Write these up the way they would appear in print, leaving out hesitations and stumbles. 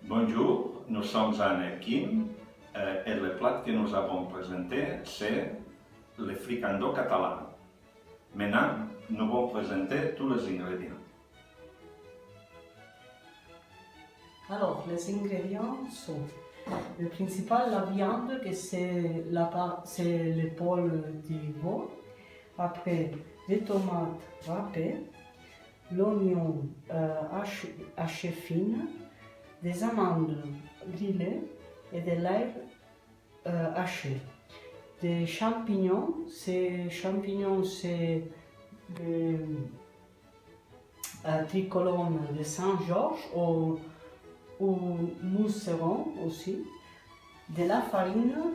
Bonjour, nous sommes en Kim et le plat que nous avons présenté, c'est le fricandó catalan. Maintenant, nous allons présenter tous les ingrédients. Alors, les ingrédients sont le principal, la viande, que c'est l'épaule du veau. Après, les tomates râpées, l'oignon haché fine, des amandes grillées et de l'ail haché. Des champignons, c'est des tricolores de Saint-Georges ou mousseron aussi. De la farine,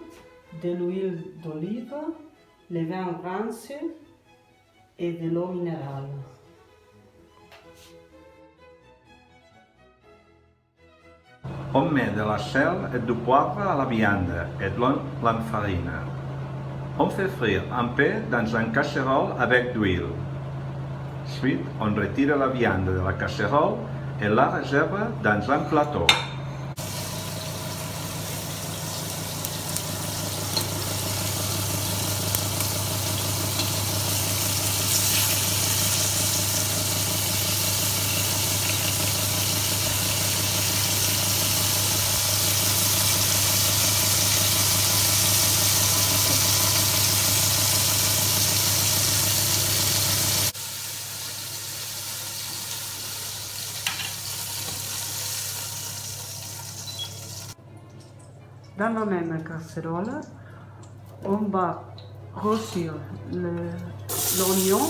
de l'huile d'olive, le vin rince et de l'eau minérale. On met de la sel et du poivre à la viande et de l'enfarina. On fait frire un peu dans une casserole avec d'huile. Ensuite, on retire la viande de la casserole et la réserve dans un plateau. Dans la même casserole, on va rôtir l'oignon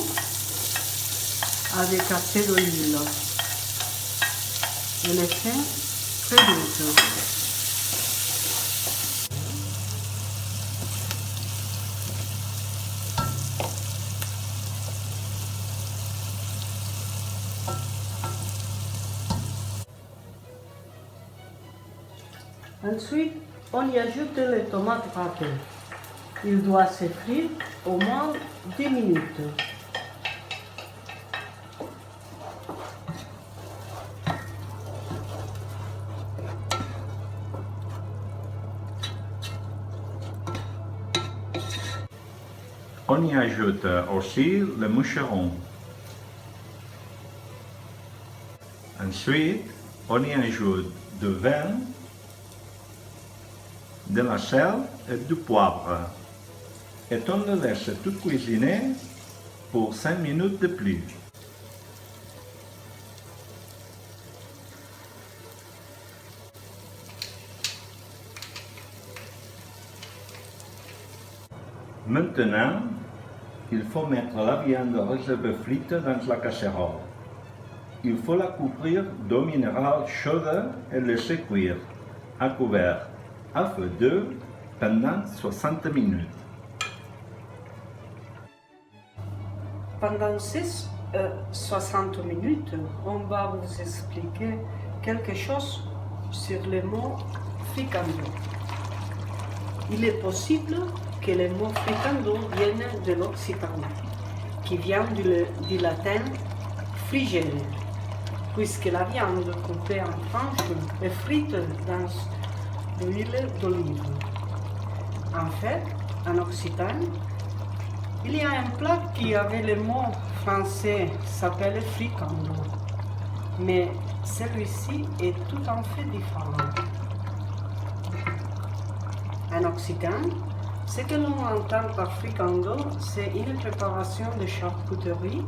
avec assez d'huile et laisser très vite. Ensuite, on y ajoute les tomates râpées. Il doit se frire au moins 10 minutes. On y ajoute aussi le moucheron. Ensuite, on y ajoute du vin, de la sel et du poivre. Et on le laisse tout cuisiner pour 5 minutes de plus. Maintenant, il faut mettre la viande réservée frite dans la casserole. Il faut la couvrir d'eau minérale chaude et laisser cuire à couvert à feu doux pendant 60 minutes. Pendant ces 60 minutes, on va vous expliquer quelque chose sur le mot fricandó. Il est possible que le mot fricandó vienne de l'occitan, qui vient du latin frigere, puisque la viande coupée en tranches est frite dans l'huile d'olive. En fait, en occitan, il y a un plat qui avec le mot français s'appelle fricandó, mais celui-ci est tout à fait différent. En occitan, ce que l'on entend par fricandó, c'est une préparation de charcuterie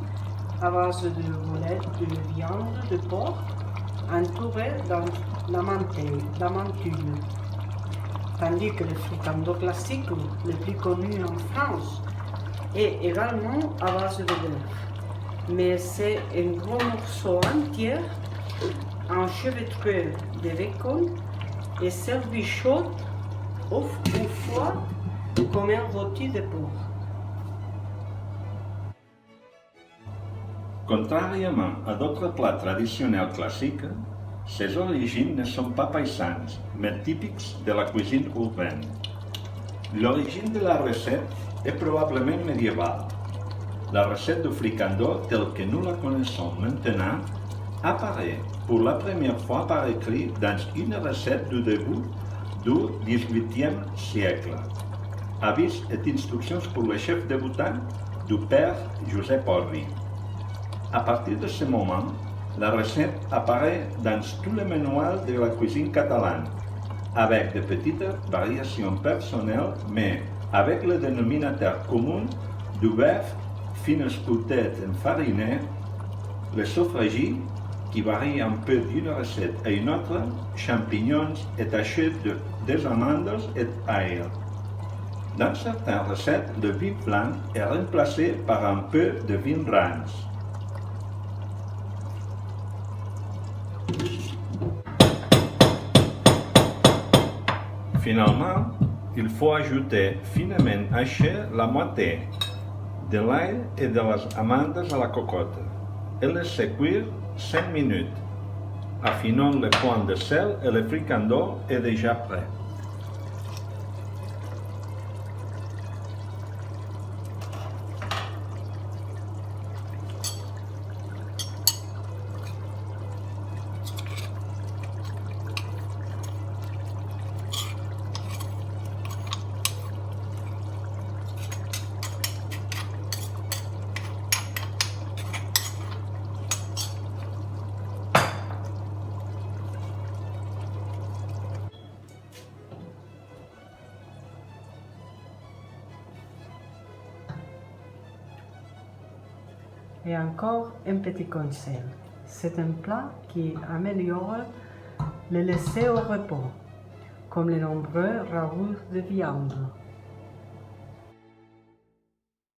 à base de boulettes de viande de porc entourée dans la mantille. Tandis que le fricandó classique, le plus connu en France, est également à base de bœuf. Mais c'est un gros morceau entier, enchevêtré de bacon et servi chaud ou froid comme un rôti de porc. Contrairement à d'autres plats traditionnels classiques, ses origines ne sont pas paysannes, mais typiques de la cuisine urbaine. L'origine de la recette est probablement médiévale. La recette du fricandó telle que nous la connaissons maintenant apparaît pour la première fois par écrit dans une recette du début du XVIIIe siècle. Avis et instructions pour le chef débutant du père Josep Orri. À partir de ce moment, la recette apparaît dans tous les manuels de la cuisine catalane, avec de petites variations personnelles, mais avec le dénominateur commun du bœuf fin sculpté enfariné, le sofragi, qui varie un peu d'une recette à une autre, champignons et tachés des amandes et ail. Dans certaines recettes, le vin blanc est remplacé par un peu de vin rouge. Finalement, il faut ajouter finement haché la moitié de l'ail et de les amandes à la cocotte et laisser cuire 5 minutes. Affinons le point de sel et le fricandó est déjà prêt. Et encore un petit conseil. C'est un plat qui améliore le laisser au repos, comme les nombreux ragoûts de viande.